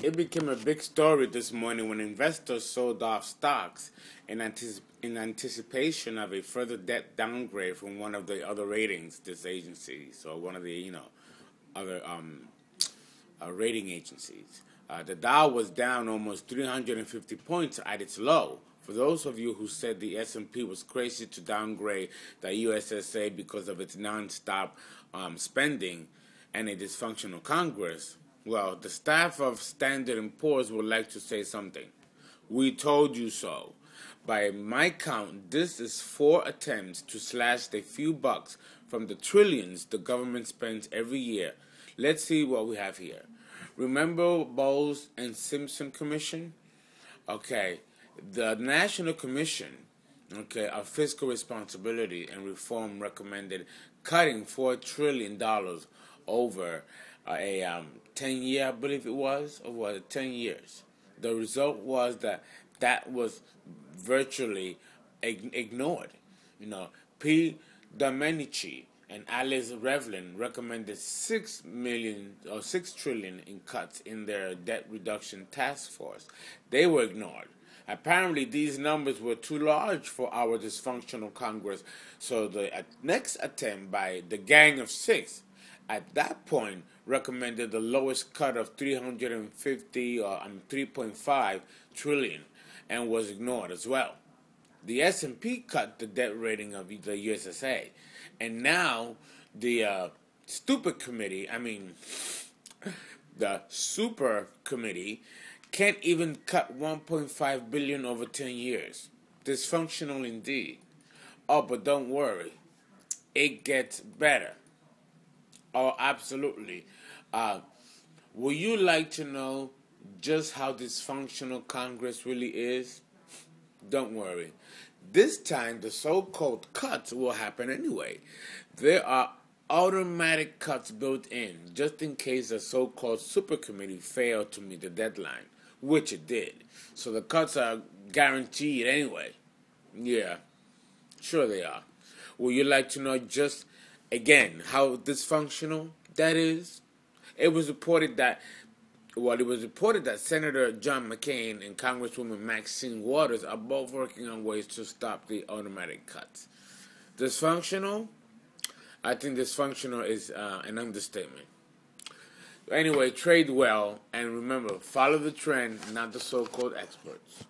It became a big story this morning when investors sold off stocks in anticipation of a further debt downgrade from one of the other ratings this agencies, or one of the other rating agencies. The Dow was down almost 350 points at its low. For those of you who said the S&P was crazy to downgrade the USSA because of its non-stop spending and a dysfunctional Congress, well, the staff of Standard & Poor's would like to say something. We told you so. By my count, this is 4 attempts to slash the few bucks from the trillions the government spends every year. Let's see what we have here. Remember Bowles and Simpson Commission? Okay, the National Commission, of Fiscal Responsibility and Reform recommended cutting $4 trillion over a 10-year, I believe it was, or was it 10 years? The result was that was virtually ignored. P. Domenici and Alice Revlin recommended $6 trillion in cuts in their debt reduction task force. They were ignored. Apparently, these numbers were too large for our dysfunctional Congress, so the next attempt by the Gang of Six, at that point, recommended the lowest cut of 3.5 trillion, and was ignored as well. The S&P cut the debt rating of the USSA, and now the Super Committee can't even cut 1.5 billion over 10 years. Dysfunctional indeed. Oh, but don't worry, it gets better. Oh, absolutely. Would you like to know just how dysfunctional Congress really is? Don't worry. This time, the so-called cuts will happen anyway. There are automatic cuts built in, just in case the so-called super committee failed to meet the deadline, which it did. So the cuts are guaranteed anyway. Yeah, sure they are. Would you like to know just, again, how dysfunctional that is? It was reported that Senator John McCain and Congresswoman Maxine Waters are both working on ways to stop the automatic cuts. Dysfunctional? I think dysfunctional is an understatement. Anyway, trade well, and remember, follow the trend, not the so-called experts.